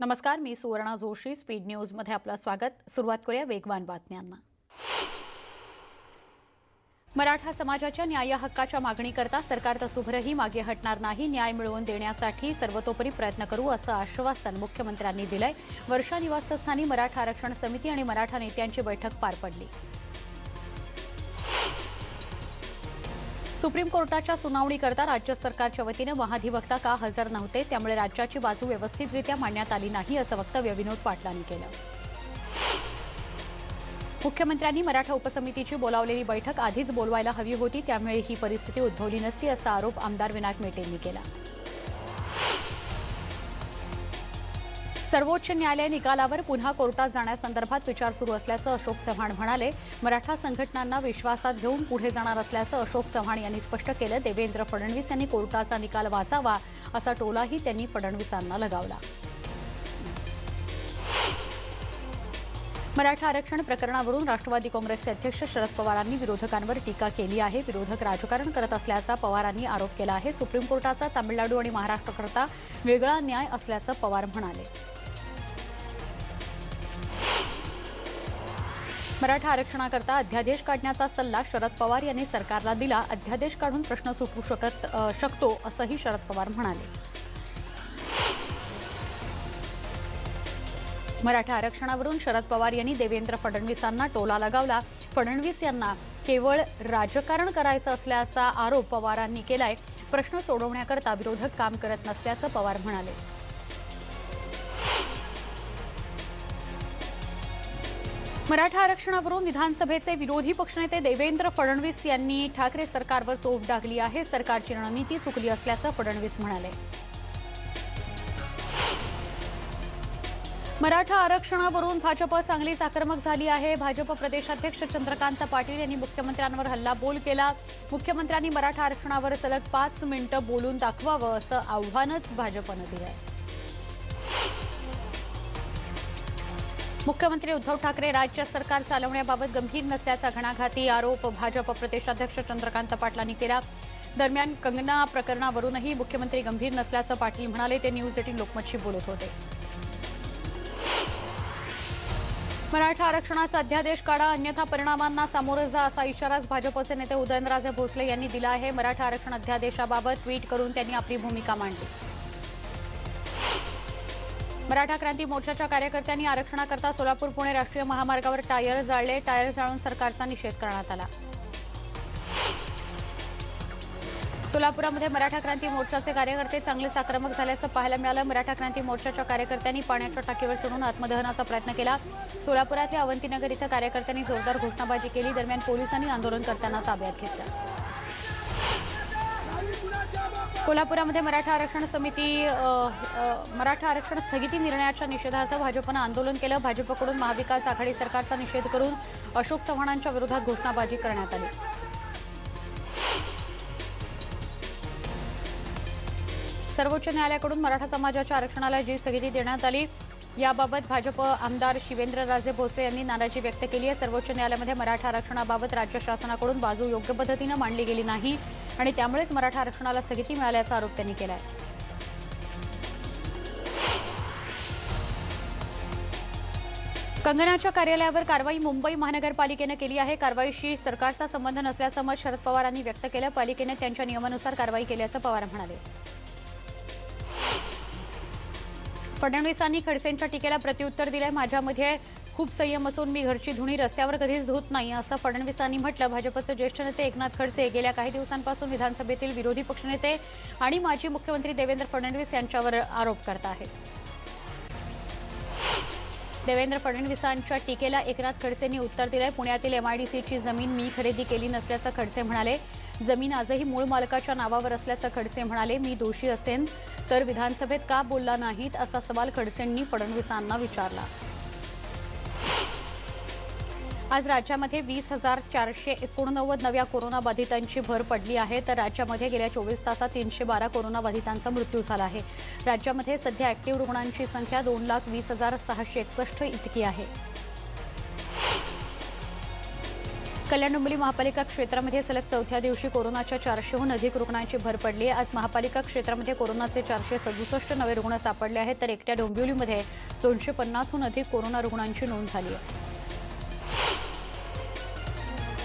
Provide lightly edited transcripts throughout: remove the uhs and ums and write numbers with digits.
नमस्कार, मी सुवर्णा जोशी. स्पीड न्यूजमध्ये आपलं स्वागत. सुरुवात करूया वेगवान बातम्यांना. मराठा समाजाच्या न्याय हक्काच्या मागणीकरता सरकार तसूभरही मागे हटणार नाही. न्याय मिळवून देण्यासाठी सर्वतोपरी प्रयत्न करू असं आश्वासन मुख्यमंत्र्यांनी दिलंय. वर्षा निवासस्थानी मराठा आरक्षण समिती आणि मराठा नेत्यांची बैठक पार पडली. सुप्रीम कोर्टाच्या सुनावणीकरता राज्य सरकारच्या वतीनं महाधिवक्ता का हजर नव्हते, त्यामुळे राज्याची बाजू व्यवस्थितरित्या मांडण्यात आली नाही असं वक्तव्य विनोद पाटलांनी केलं. मुख्यमंत्र्यांनी मराठा उपसमितीची बोलावलेली बैठक आधीच बोलवायला हवी होती, त्यामुळे ही परिस्थिती उद्भवली नसती असा आरोप आमदार विनायक मेटेंनी केला. सर्वोच्च न्यायालय निकालावर पुन्हा कोर्टात जाण्यासंदर्भात विचार सुरू असल्याचं अशोक चव्हाण म्हणाले. मराठा संघटनांना विश्वासात घेऊन पुढे जाणार असल्याचं अशोक चव्हाण यांनी स्पष्ट केलं. देवेंद्र फडणवीस यांनी कोर्टाचा निकाल वाचावा असा टोलाही त्यांनी फडणवीसांना लगावला. मराठा आरक्षण प्रकरणावरून राष्ट्रवादी काँग्रेसचे अध्यक्ष शरद पवारांनी विरोधकांवर टीका केली आहे. विरोधक राजकारण करत असल्याचा पवारांनी आरोप केला आहे. सुप्रीम कोर्टाचा तामिळनाडू आणि महाराष्ट्राकरता वेगळा न्याय असल्याचं पवार म्हणाले. मराठा आरक्षणाकरता अध्यादेश काढण्याचा सल्ला शरद पवार यांनी सरकारला दिला. अध्यादेश काढून प्रश्न सुटू शकतो असंही शरद पवार म्हणाले. मराठा आरक्षणावरून शरद पवार यांनी देवेंद्र फडणवीसांना टोला लगावला. फडणवीस यांना केवळ राजकारण करायचं असल्याचा आरोप पवारांनी केलाय. प्रश्न सोडवण्याकरता विरोधक काम करत नसल्याचं पवार म्हणाले. मराठा आरक्षणावरून विधानसभेचे विरोधी पक्षनेते देवेंद्र फडणवीस यांनी ठाकरे सरकारवर तोफ डागली आहे. सरकारची रणनीती चुकली असल्याचं फडणवीस म्हणाले. मराठा आरक्षणावरून भाजप चांगलीच आक्रमक झाली आहे. भाजप प्रदेशाध्यक्ष चंद्रकांत पाटील यांनी मुख्यमंत्र्यांवर हल्लाबोल केला. मुख्यमंत्र्यांनी मराठा आरक्षणावर सलग 5 मिनिटं बोलून दाखवावं असं आव्हानच भाजपनं दिलं आहे. मुख्यमंत्री उद्धव ठाकरे राज्य सरकार चालवण्याबाबत गंभीर नसल्याचा घणाघाती आरोप भाजप प्रदेशाध्यक्ष चंद्रकांत पाटलांनी केला. दरम्यान कंगना प्रकरणावरूनही मुख्यमंत्री गंभीर नसल्याचं पाटील म्हणाले. ते न्यूज 18 लोकमतशी बोलत होते. मराठा आरक्षणाचा अध्यादेश काढा, अन्यथा परिणामांना सामोरं जा असा इशाराच भाजपचे नेते उदयनराजे भोसले यांनी दिला आहे. मराठा आरक्षण अध्यादेशाबाबत ट्विट करून त्यांनी आपली भूमिका मांडली. मराठा क्रांती मोर्चाच्या कार्यकर्त्यांनी आरक्षणाकरता सोलापूर पुणे राष्ट्रीय महामार्गावर टायर जाळले. टायर जाळून सरकारचा निषेध करण्यात आला. सोलापुरामध्ये मराठा क्रांती मोर्चाचे कार्यकर्ते चांगलेच आक्रमक झाल्याचं पाहायला मिळालं. मराठा क्रांती मोर्चाच्या कार्यकर्त्यांनी पाण्याच्या टाकीवर चढून आत्मदहनाचा प्रयत्न केला. सोलापुरातल्या अवंतीनगर इथं कार्यकर्त्यांनी जोरदार घोषणाबाजी केली. दरम्यान पोलिसांनी आंदोलनकर्त्यांना ताब्यात घेतलं. कोल्हापुरामध्ये मराठा आरक्षण स्थगिती निर्णयाच्या निषेधार्थ भाजपनं आंदोलन केलं. भाजपकडून महाविकास आघाडी सरकारचा निषेध करून अशोक चव्हाणांच्या विरोधात घोषणाबाजी करण्यात आली. सर्वोच्च न्यायालयाकडून मराठा समाजाच्या आरक्षणाला जी स्थगिती देण्यात आली याबाबत भाजप आमदार शिवेंद्रराजे भोसले यांनी नाराजी व्यक्त केली आहे. सर्वोच्च न्यायालयामध्ये मराठा आरक्षणाबाबत राज्य शासनाकडून बाजू योग्य पद्धतीनं मांडली गेली नाही आणि त्यामुळेच मराठा आरक्षणाला स्थगिती मिळाल्याचा आरोप त्यांनी केला आहे. कंगनाच्या कार्यालयावर कारवाई मुंबई महानगरपालिकेनं केली आहे. कारवाईशी सरकारचा संबंध नसल्याचं मत शरद पवार यांनी व्यक्त केलं. पालिकेने त्यांच्या नियमानुसार कारवाई केल्याचं पवार म्हणाले. फडणवीसांनी खडसेंच्या टीकेला प्रत्युत्तर दिलंय. माझ्यामध्ये खूप संयम असून मी घरची धुणी रस्त्यावर कधीच धुत नाही असं फडणवीसांनी म्हटलं. भाजपचे ज्येष्ठ नेते एकनाथ खडसे गेल्या काही दिवसांपासून विधानसभेतील विरोधी पक्षनेते आणि माजी मुख्यमंत्री देवेंद्र फडणवीस यांच्यावर आरोप करत आहेत. देवेंद्र फडणवीसांच्या टीकेला एकनाथ खडसेंनी उत्तर दिलंय. पुण्यातील MIDCची जमीन मी खरेदी केली नसल्याचं खडसे म्हणाले. जमीन आजही मूळ मालकाच्या नावावर असल्याचं खडसे म्हणाले. मी दोषी असेन तर विधानसभेत का बोलला नाहीत असा सवाल खडसेंनी फडणवीसांना विचारला. आज राज्यामध्ये 20,489 नव्या कोरोनाबाधितांची भर पडली आहे. तर राज्यामध्ये गेल्या 24 तासात 312 कोरोनाबाधितांचा मृत्यू झाला आहे. राज्यामध्ये सध्या ॲक्टिव्ह रुग्णांची संख्या 2,20,661 इतकी आहे. कल्याण डोंबिवली महापालिका क्षेत्रामध्ये सलग चौथ्या दिवशी कोरोनाच्या 400हून अधिक रुग्णांची भर पडली आहे। आज महापालिका क्षेत्रामध्ये कोरोनाचे 467 नवे रुग्ण सापडले आहेत, तर एकट्या डोंबिवलीमध्ये 250हून अधिक कोरोना रुग्णांची नोंद झाली आहे।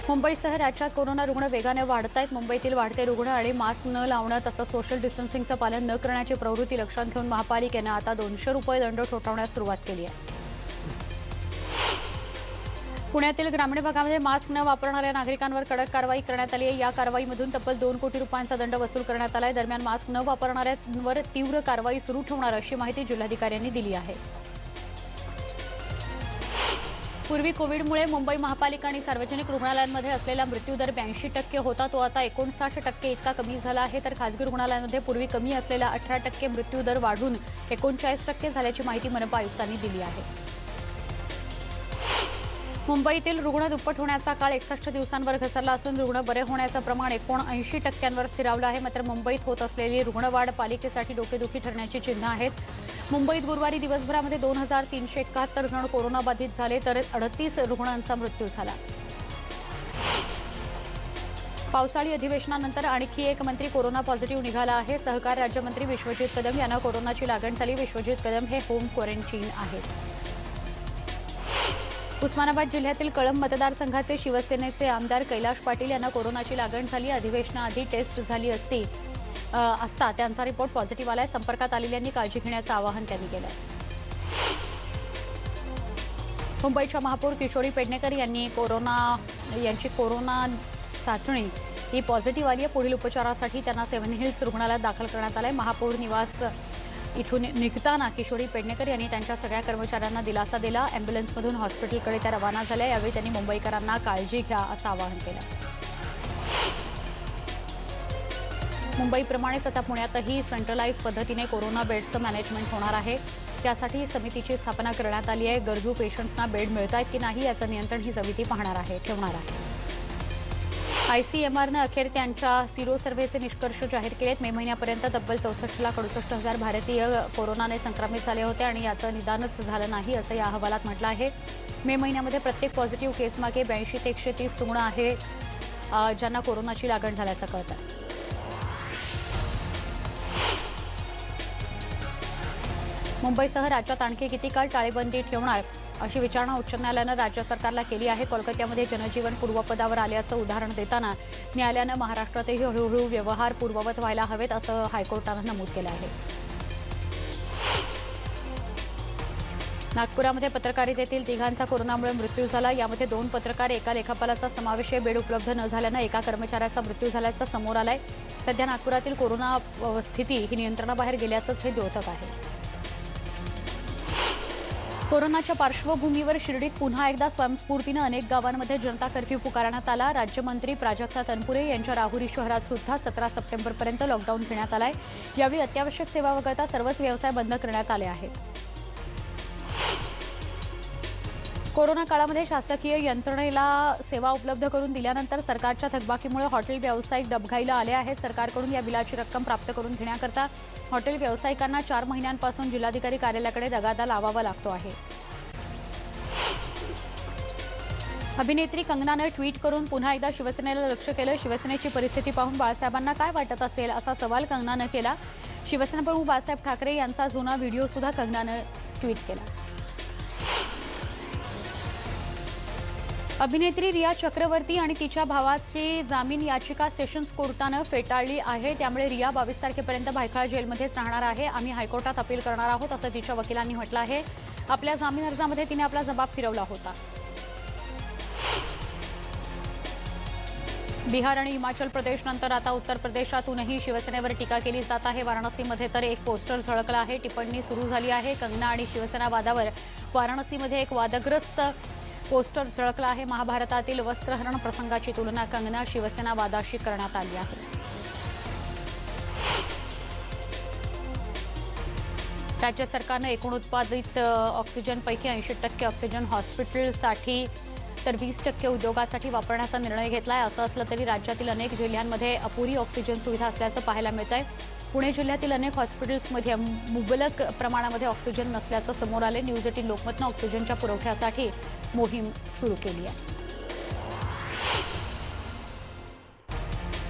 मुंबईसह राज्यात कोरोना रुग्ण वेगाने वाढत आहेत। मुंबईतील वाढते रुग्ण आणि मास्क न लावणं तसंच सोशल डिस्टन्सिंगचं पालन न करण्याची प्रवृत्ती लक्षात घेऊन महापालिकेनं आता ₹200 दंड ठोठावण्यास सुरुवात केली आहे। पुण्यातील ग्रामीण भागामध्ये मास्क न वापरणाऱ्या नागरिकांवर कडक कारवाई करण्यात आली आहे। या कारवाईमधून तब्बल 2 कोटी रुपयांचा दंड वसूल करण्यात आला आहे। दरम्यान मास्क न वापरणाऱ्यांवर तीव्र कारवाई सुरू ठेवणार अशी माहिती जिल्हाधिकाऱ्यांनी दिली आहे। पूर्वी कोविडमुळे मुंबई महापालिका आणि सार्वजनिक रुग्णालयांमध्ये असलेला मृत्यूदर 82% होता, तो आता 59% इतका कमी झाला आहे। तर खासगी रुग्णालयांमध्ये पूर्वी कमी असलेला 18% मृत्यूदर वाढून 39% झाल्याची माहिती मनपा आयुक्तांनी दिली आहे। मुंबईतील रुग्ण दुप्पट होण्याचा काळ 61 दिवसांवर घसरला असून रुग्ण बरे होण्याचं प्रमाण 79% स्थिरावलं आहे। मात्र मुंबईत होत असलेली रुग्णवाढ पालिकेसाठी डोकेदुखी ठरण्याची चिन्ह आहेत। मुंबईत गुरुवारी दिवसभरामध्ये 2371 जण कोरोनाबाधित झाले, तर 38 रुग्णांचा मृत्यू झाला। पावसाळी अधिवेशनानंतर आणखी एक मंत्री कोरोना पॉझिटिव्ह निघाला आहे। सहकार राज्यमंत्री विश्वजित कदम यांना कोरोनाची लागण झाली। विश्वजित कदम हे होम क्वारंटाईन आहेत। उस्मानाबाद जिल्ह्यातील कळंब मतदारसंघाचे शिवसेनेचे आमदार कैलाश पाटील यांना कोरोनाची लागण झाली। अधिवेशनाआधी टेस्ट झाली असता त्यांचा रिपोर्ट पॉझिटिव्ह आलाय। संपर्कात आलेल्यांनी काळजी घेण्याचं आवाहन त्यांनी केलं। मुंबईच्या महापौर किशोरी पेडणेकर यांची कोरोना चाचणी ही पॉझिटिव्ह आली आहे। पुढील उपचारासाठी त्यांना सेव्हन हिल्स रुग्णालयात दाखल करण्यात आलंय। महापौर निवास इथून निघताना किशोरी पेडणेकर यांनी त्यांच्या सगळ्या कर्मचाऱ्यांना दिलासा दिला। अँब्युलन्समधून हॉस्पिटलकडे त्या रवाना झाल्या। यावेळी त्यांनी मुंबईकरांना काळजी घ्या असं आवाहन केलं। मुंबईप्रमाणेच आता पुण्यातही सेंट्रलाइज पद्धतीने कोरोना बेड्सचं मॅनेजमेंट होणार आहे। त्यासाठी समितीची स्थापना करण्यात आली आहे। गरजू पेशंट्सना बेड मिळत आहेत की नाही याचं नियंत्रण ही समिती ठेवणार आहे। ICMRनं अखेर त्यांच्या सिरो सर्व्हेचे निष्कर्ष जाहीर केलेत। मे महिन्यापर्यंत तब्बल 64,68,000 भारतीय कोरोनाने संक्रमित झाले होते आणि याचं निदानच झालं नाही असं या अहवालात म्हटलं आहे। मे महिन्यामध्ये प्रत्येक पॉझिटिव्ह केसमागे 82 ते 130 रुग्ण आहे ज्यांना कोरोनाची लागण झाल्याचं कळतं। मुंबईसह राज्यात आणखी किती काळ टाळेबंदी ठेवणार अशी विचारणा उच्च न्यायालयानं राज्य सरकारला केली आहे। कोलकात्यामध्ये जनजीवन पूर्वपदावर आल्याचं उदाहरण देताना न्यायालयानं महाराष्ट्रातही हळूहळू व्यवहार पूर्ववत व्हायला हवेत असं हायकोर्टानं नमूद केलं आहे। नागपुरामध्ये पत्रकारितेतील तिघांचा कोरोनामुळे मृत्यू झाला। यामध्ये 2 पत्रकार, एका लेखापालाचा समावेश आहे। बेड उपलब्ध न झाल्यानं एका कर्मचाऱ्याचा मृत्यू झाल्याचं समोर आलंय। सध्या नागपुरातील कोरोना स्थिती ही नियंत्रणाबाहेर गेल्याचंच हे द्योतक आहे। कोरोनाच्या पार्श्वभूमीवर शिर्डीत पुन्हा एकदा स्वयंस्फूर्तीनं अनेक गावांमध्ये जनता कर्फ्यू पुकारण्यात आला। राज्यमंत्री प्राजक्ता तनपुरे यांच्या राहुरी शहरात सुद्धा 17 सप्टेंबरपर्यंत लॉकडाऊन घेण्यात आलाय। यावेळी अत्यावश्यक सेवा वगळता सर्वच व्यवसाय बंद करण्यात आले आहेत। कोरोना काळामध्ये शासकीय यंत्रणेला सेवा उपलब्ध करून दिल्यानंतर सरकारच्या थकबाकीमुळे हॉटेल व्यावसायिक डबघाईला आले आहेत। सरकारकडून या बिलाची रक्कम प्राप्त करून घेण्याकरता हॉटेल व्यावसायिकांना 4 महिन्यांपासून जिल्हाधिकारी कार्यालयाकडे तगादा लावावा लागतो आहे। अभिनेत्री कंगनानं ट्विट करून पुन्हा एकदा शिवसेनेला लक्ष्य केलं। शिवसेनेची परिस्थिती पाहून बाळासाहेबांना काय वाटत असेल असा सवाल कंगनानं केला। शिवसेना प्रमुख बाळासाहेब ठाकरे यांचा जुना व्हिडिओ सुद्धा कंगनानं ट्विट केला। अभिनेत्री रिया चक्रवर्ती आणि तिच्या भावाची जामीन याचिका सेशन्स कोर्टानं फेटाळली आहे। त्यामुळे रिया 22 तारखेपर्यंत भायखळा जेलमध्येच राहणार आहे। आम्ही हायकोर्टात अपील करणार आहोत असं तिच्या वकिलांनी म्हटलं आहे। आपल्या जामीन अर्जामध्ये तिने आपला जबाब फिरवला होता। बिहार आणि हिमाचल प्रदेशनंतर आता उत्तर प्रदेशातूनही शिवसेनेवर टीका केली जात आहे। वाराणसीमध्ये तर एक पोस्टर झळकलं आहे। टिप्पणी सुरू झाली आहे। कंगना आणि शिवसेना वादावर वाराणसीमध्ये एक वादग्रस्त पोस्टर झळकलं आहे। महाभारतातील वस्त्रहरण प्रसंगाची तुलना कंगना शिवसेना वादाशी करण्यात आली आहे। राज्य सरकारनं एकूण उत्पादित ऑक्सिजनपैकी 80% ऑक्सिजन हॉस्पिटलसाठी तर 20% उद्योगासाठी वापरण्याचा निर्णय घेतलाय। असं असलं तरी राज्यातील अनेक जिल्ह्यांमध्ये अपुरी ऑक्सिजन सुविधा असल्याचं पाहायला मिळतंय। पुणे जिल्ह्यातील अनेक हॉस्पिटल्समध्ये मुबलक प्रमाणामध्ये ऑक्सिजन नसल्याचं समोर आले। न्यूज 18 लोकमतनं ऑक्सिजनच्या पुरवठ्यासाठी मोहीम सुरू केली आहे।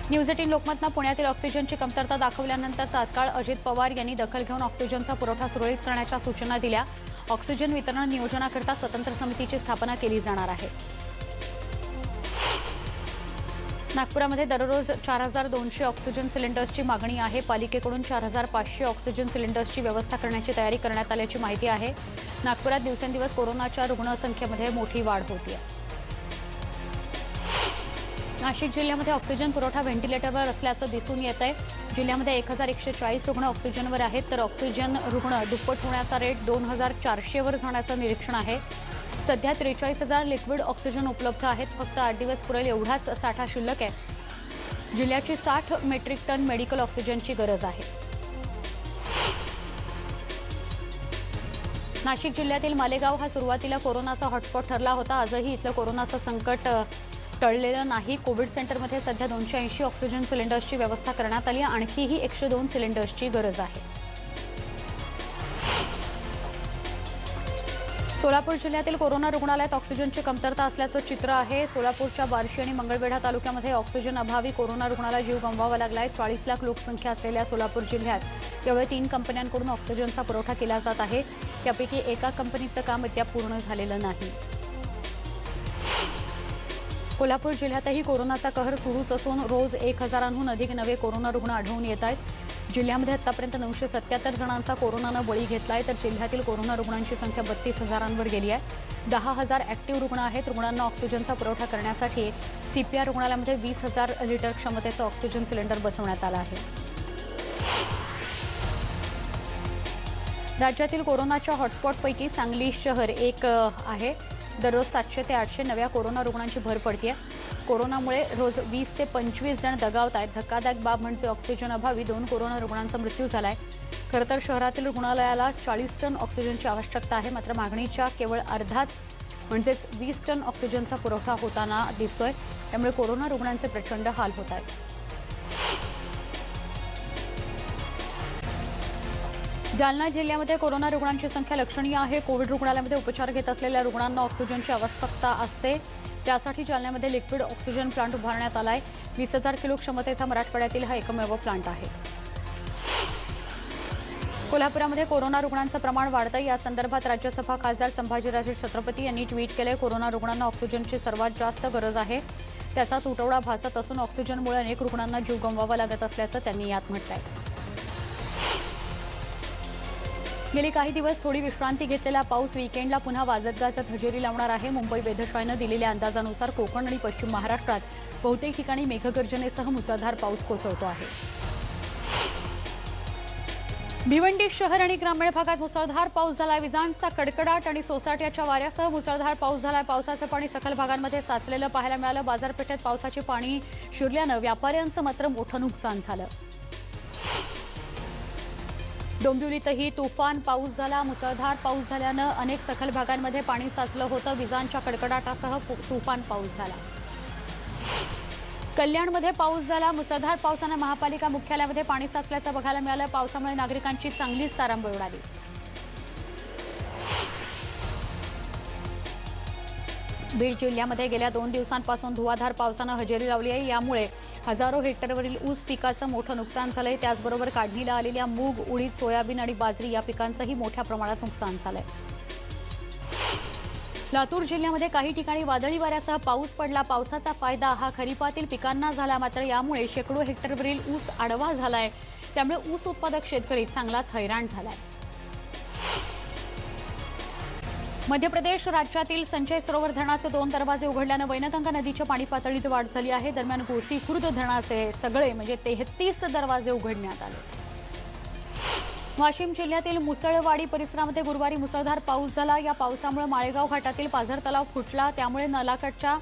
न्यूज 18 लोकमतनं पुण्यातील ऑक्सिजनची कमतरता दाखवल्यानंतर तात्काळ अजित पवार यांनी दखल घेऊन ऑक्सिजनचा पुरवठा सुरळीत करण्याच्या सूचना दिल्या। ऑक्सिजन वितरण नियोजनाकरता स्वतंत्र समितीची स्थापना केली जाणार आहे। नागपुरामध्ये दररोज 4200 ऑक्सिजन सिलेंडर्सची मागणी आहे। पालिकेकडून 4500 ऑक्सिजन सिलेंडर्सची व्यवस्था करण्याची तयारी करण्यात आल्याची माहिती आहे। नागपुरात दिवसेंदिवस कोरोनाच्या रुग्णसंख्येमध्ये मोठी वाढ होती आहे। नाशिक जिल्ह्यामध्ये ऑक्सिजन पुरवठा व्हेंटिलेटरवर असल्याचं दिसून येत आहे। जिल्ह्यामध्ये 1140 रुग्ण ऑक्सिजनवर आहेत, तर ऑक्सिजन रुग्ण दुप्पट होण्याचा रेट 2400 वर जाण्याचं निरीक्षण आहे। सध्या 43,000 लिक्विड ऑक्सिजन उपलब्ध आहेत। फक्त 8 दिवस पुरेल एवढाच साठा शिल्लक आहे। जिल्ह्याची 60 मेट्रिक टन मेडिकल ऑक्सिजनची गरज आहे। नाशिक जिल्ह्यातील मालेगाव हा सुरुवातीला कोरोनाचा हॉटस्पॉट ठरला होता। आजही इथलं कोरोनाचं संकट टळलेलं नाही। कोविड सेंटरमध्ये सध्या 280 ऑक्सिजन सिलेंडर्सची व्यवस्था करण्यात आली। आणखीही 102 सिलेंडर्सची गरज आहे। सोलापूर जिल्ह्यातील कोरोना रुग्णालयात ऑक्सिजनची कमतरता असल्याचं चित्र आहे। सोलापूरच्या बार्शी आणि मंगळवेढा तालुक्यामध्ये ऑक्सिजन अभावी कोरोना रुग्णाला जीव गमवावा लागलाय। 40 लाख लोकसंख्या असलेल्या सोलापूर जिल्ह्यात केवळ 3 कंपन्यांकडून ऑक्सिजनचा पुरवठा केला जात आहे। त्यापैकी एका कंपनीचं काम अद्याप पूर्ण झालेलं नाही। कोल्हापूर जिल्ह्यातही कोरोनाचा कहर सुरूच असून रोज 1000हून अधिक नवे कोरोना रुग्ण आढळून येत आहेत। जिल्ह्यामध्ये आतापर्यंत 977 जणांचा कोरोनानं बळी घेतलाय, तर जिल्ह्यातील कोरोना रुग्णांची संख्या 32,000वर गेली आहे। 10,000 ॲक्टिव्ह रुग्ण आहेत। रुग्णांना ऑक्सिजनचा पुरवठा करण्यासाठी CPR रुग्णालयामध्ये 20,000 लिटर क्षमतेचं ऑक्सिजन सिलेंडर बसवण्यात आलं आहे। राज्यातील कोरोनाच्या हॉटस्पॉटपैकी सांगली शहर एक आहे। दररोज 700 ते 800 नव्या कोरोना रुग्णांची भर पडते। कोरोनामुळे रोज 20 ते 25 जण दगावत आहेत। धक्कादायक बाब म्हणजे ऑक्सिजन अभावी 2 कोरोना रुग्णांचा मृत्यू झालाय। खरं तर शहरातील रुग्णालयाला 40 टन ऑक्सिजनची आवश्यकता आहे, मात्र मागणीच्या केवळ अर्धाच म्हणजेच 20 टन ऑक्सिजनचा पुरवठा होताना दिसतोय। त्यामुळे कोरोना रुग्णांचे प्रचंड हाल होत आहेत। जालना जिल्ह्यामध्ये कोरोना रुग्णांची संख्या लक्षणीय आहे। कोविड रुग्णालयामध्ये उपचार घेत असलेल्या रुग्णांना ऑक्सिजनची आवश्यकता असते। त्यासाठी जालन्यामध्ये लिक्विड ऑक्सिजन प्लांट उभारण्यात आलाय। 20,000 किलो क्षमतेचा मराठवाड्यातील हा एकमेव प्लांट आहे। कोल्हापुरामध्ये कोरोना रुग्णांचं प्रमाण वाढतं। या संदर्भात राज्यसभा खासदार संभाजीराजे छत्रपती यांनी ट्विट केले, कोरोना रुग्णांना ऑक्सिजनची सर्वात जास्त गरज आहे। त्याचा तुटवडा भासत असून ऑक्सिजनमुळे अनेक रुग्णांना जीव गमवावा लागत असल्याचं त्यांनी यात म्हटलंय। गेली काही दिवस थोडी विश्रांती घेतलेला पाऊस वीकेंडला पुन्हा वाजत गाजत हजेरी लावणार आहे। मुंबई वेधशाळेनं दिलेल्या अंदाजानुसार कोकण आणि पश्चिम महाराष्ट्रात बहुतेक ठिकाणी मेघगर्जनेसह मुसळधार पाऊस कोसळतो आहे। भिवंडी शहर आणि ग्रामीण भागात मुसळधार पाऊस झाला। विजांचा कडकडाट आणि सोसाट्याच्या वाऱ्यासह मुसळधार पाऊस झाला। पावसाचं पाणी सखल भागांमध्ये साचलेलं पाहायला मिळालं। बाजारपेठेत पावसाचे पाणी शिरल्यानं व्यापाऱ्यांचं मात्र मोठं नुकसान झालं। डोंबिवलीतही तुफान पाऊस झाला। मुसळधार पाऊस झाल्यानं अनेक सखल भागांमध्ये पाणी साचलं होतं। विजांच्या कडकडाटासह तुफान पाऊस झाला। कल्याणमध्ये पाऊस झाला। मुसळधार पावसानं महापालिका मुख्यालयामध्ये पाणी साचल्याचं बघायला मिळालं। पावसामुळे नागरिकांची चांगलीच तारांबळ उडाली। बीड जिल्ह्यामध्ये गेल्या 2 दिवसांपासून धुवाधार पावसानं हजेरी लावली आहे। यामुळे हजारो हेक्टरवरील ऊस पिकाचं मोठं नुकसान झालंय। त्याचबरोबर काढणीला आलेल्या मूग, उडीद, सोयाबीन आणि बाजरी या पिकांचंही मोठ्या प्रमाणात नुकसान झालंय। लातूर जिल्ह्यामध्ये काही ठिकाणी वादळी वाऱ्यासह पाऊस पडला। पावसाचा फायदा हा खरीपातील पिकांना झाला, मात्र यामुळे शेकडो हेक्टरवरील ऊस आडवा झालाय। त्यामुळे ऊस उत्पादक शेतकरी चांगलाच हैराण झालाय। मध्य प्रदेश राज्यातील संजय सरोवर धरणाचे 2 दरवाजे उघडल्यानं वैनगंगा नदीच्या पाणी पातळीत वाढ झाली आहे। दरम्यान गोसी खुर्द धरणाचे सगळे म्हणजे 33 दरवाजे उघडण्यात आले। वाशिम जिल्ह्यातील मुसळवाडी परिसरामध्ये गुरुवारी मुसळधार पाऊस झाला। या पावसामुळे माळेगाव घाटातील पाझर तलाव फुटला। त्यामुळे नाल्याकाठच्या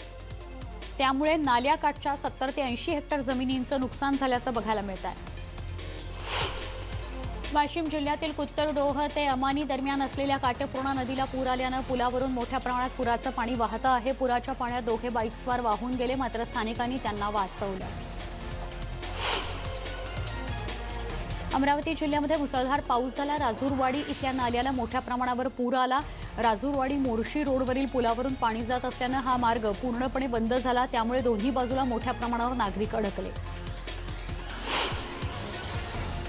70 ते 80 हेक्टर जमिनींचं नुकसान झाल्याचं बघायला मिळत आहे। वाशिम जिल्ह्यातील कुत्तरडोह ते अमानी दरम्यान असलेल्या काटेपूर्णा नदीला पूर आल्यानं पुलावरून मोठ्या प्रमाणात पुराचं पाणी वाहतं आहे। पुराच्या पाण्यात 2 बाईकस्वार वाहून गेले, मात्र स्थानिकांनी त्यांना वाचवलं। अमरावती जिल्ह्यामध्ये मुसळधार पाऊस झाला। राजूरवाडी इथल्या नाल्याला मोठ्या प्रमाणावर पूर आला। राजूरवाडी मोर्शी रोडवरील पुलावरून पाणी जात असल्यानं हा मार्ग पूर्णपणे बंद झाला। त्यामुळे दोन्ही बाजूला मोठ्या प्रमाणावर नागरिक अडकले।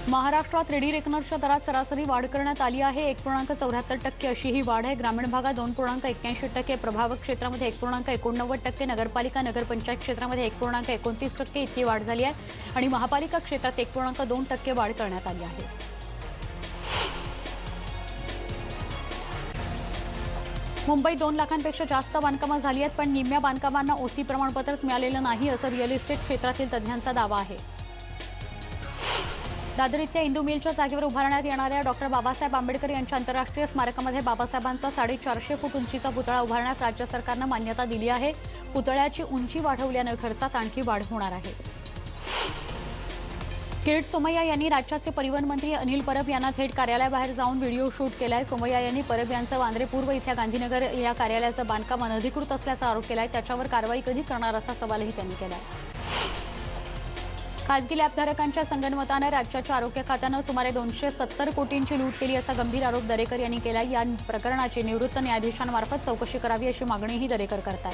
महाराष्ट्रात रेडी रेकनर्सच्या दरात सरासरी वाढ करण्यात आली आहे. 1.74% अशी ही वाढ आहे. ग्रामीण भागात 2.81%, प्रभावक क्षेत्रामध्ये 1.89%, नगरपालिका नगरपंचायत क्षेत्रामध्ये 1.29% इतकी वाढ झाली आहे आणि महापालिका क्षेत्रात 1.2% वाढ करण्यात आली आहे. मुंबईत 2 लाखांपेक्षा जास्त बांधकामं झाली आहेत, पण निम्म्या बांधकामांना ओसी प्रमाणपत्रच मिळालेलं नाही, असं रिअल इस्टेट क्षेत्रातील तज्ज्ञांचा दावा आहे. दादर इथल्या इंदू मिलच्या जागेवर उभारण्यात येणाऱ्या डॉक्टर बाबासाहेब आंबेडकर यांच्या आंतरराष्ट्रीय स्मारकामध्ये बाबासाहेबांचा 450 फूट उंचीचा पुतळा उभारण्यास राज्य सरकारनं मान्यता दिली आहे. पुतळ्याची उंची वाढवल्यानं खर्चात आणखी वाढ होणार आहे. किरीट सोमय्या यांनी राज्याचे परिवहन मंत्री अनिल परब यांना थेट कार्यालयाबाहेर जाऊन व्हिडिओ शूट केलाय. सोमय्या यांनी परब यांचं वांद्रे पूर्व इथल्या गांधीनगर या कार्यालयाचं बांधकाम अनधिकृत असल्याचा आरोप केलाय. त्याच्यावर कारवाई कधी करणार असा सवालही त्यांनी केलाय. खासगी लॅबधारकांच्या संगनमतानं राज्याच्या आरोग्य खात्यानं सुमारे 270 कोटींची लूट केली असा गंभीर आरोप दरेकर यांनी केला. या प्रकरणाची निवृत्त न्यायाधीशांमार्फत चौकशी करावी अशी मागणीही दरेकर करतात.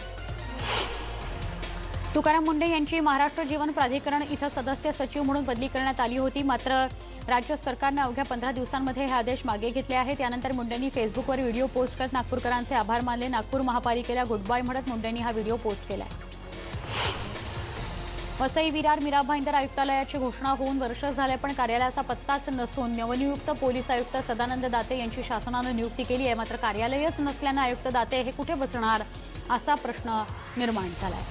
तुकाराम मुंढे यांची महाराष्ट्र जीवन प्राधिकरण इथं सदस्य सचिव म्हणून बदली करण्यात आली होती. मात्र राज्य सरकारनं अवघ्या 15 दिवसांमध्ये हे आदेश मागे घेतले आहेत. त्यानंतर मुंढेंनी फेसबुकवर व्हिडिओ पोस्ट करत नागपूरकरांचे आभार मानले. नागपूर महापालिकेला गुड बाय म्हणत मुंढेंनी हा व्हिडिओ पोस्ट केलाय. वसई विरार मीरा भाईंदर आयुक्तालयाची घोषणा होऊन वर्ष झाले, पण कार्यालयाचा पत्ताच नसून नवनियुक्त पोलीस आयुक्त सदानंद दाते यांची शासनानं नियुक्ती केली आहे. मात्र कार्यालयच नसल्यानं आयुक्त दाते हे कुठे बसणार असा प्रश्न निर्माण झालाय.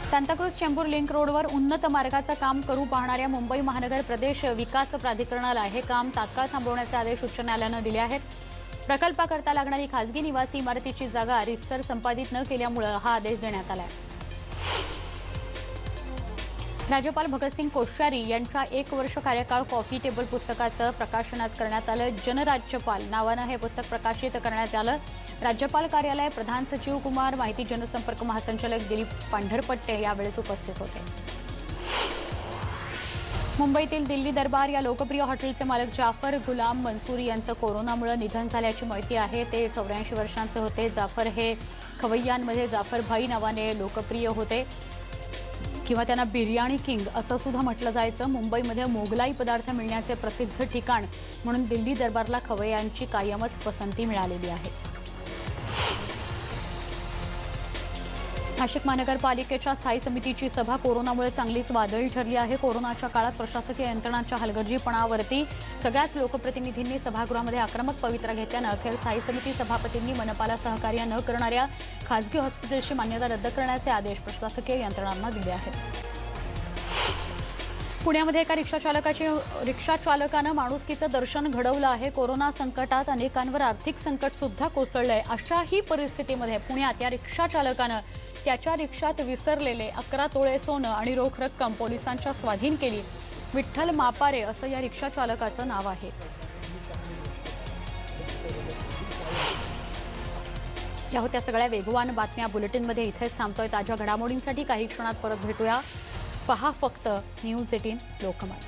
सांताक्रूज चेंबूर लिंक रोडवर उन्नत मार्गाचं काम करू पाहणाऱ्या मुंबई महानगर प्रदेश विकास प्राधिकरणाला हे काम तात्काळ थांबवण्याचे आदेश उच्च न्यायालयानं दिले आहेत. प्रकल्पाकरता लागणारी खासगी निवासी इमारतीची जागा रीतसर संपादित न केल्यामुळे हा आदेश देण्यात आला आहे. राज्यपाल भगतसिंग कोश्यारी यांच्या 1 वर्ष कार्यकाळ कॉफी टेबल पुस्तकाचं प्रकाशन आज करण्यात आलं. जनराज्यपाल नावानं हे पुस्तक प्रकाशित करण्यात आलं. राज्यपाल कार्यालय प्रधान सचिव कुमार, माहिती जनसंपर्क महासंचालक दिलीप पांढरपट्टे यावेळेस उपस्थित होते. मुंबईतील दिल्ली दरबार या लोकप्रिय हॉटेलचे मालक जाफर गुलाम मंसूरी यांचं कोरोनामुळे निधन झाल्याची माहिती आहे. ते 84 वर्षांचे होते. जाफर हे खवय्यांमध्ये जाफर भाई नावाने लोकप्रिय होते किंवा त्यांना बिर्याणी किंग असं सुद्धा म्हटलं जायचं. मुंबईमध्ये मोगलाई पदार्थ मिळण्याचे प्रसिद्ध ठिकाण म्हणून दिल्ली दरबारला खवय्यांची कायमच पसंती मिळालेली आहे. नाशिक महानगरपालिकेच्या स्थायी समितीची सभा कोरोनामुळे चांगलीच वादळी ठरली आहे. कोरोनाच्या काळात प्रशासकीय यंत्रणांच्या हलगर्जीपणावरती सगळ्याच लोकप्रतिनिधींनी सभागृहामध्ये आक्रमक पवित्रा घेतल्यानं अखेर स्थायी समिती सभापतींनी मनपाला सहकार्य न करणाऱ्या खासगी हॉस्पिटलची मान्यता रद्द करण्याचे आदेश प्रशासकीय यंत्रणांना दिले आहेत. पुण्यामध्ये एका रिक्षाचालकानं माणुसकीचं दर्शन घडवलं आहे. कोरोना संकटात अनेकांवर आर्थिक संकट सुद्धा कोसळलंय. अशाही परिस्थितीमध्ये पुण्यात या रिक्षाचालकानं त्याच्या रिक्षात विसरलेले 11 तोळे सोनं आणि रोख रक्कम पोलिसांच्या स्वाधीन केली. विठ्ठल मापारे असं या रिक्षाचालकाचं नाव आहे. या होत्या सगळ्या वेगवान बातम्या. बुलेटिनमध्ये इथेच थांबतोय. ताज्या घडामोडींसाठी काही क्षणात परत भेटूया. पहा फक्त न्यूज 18 लोकमत.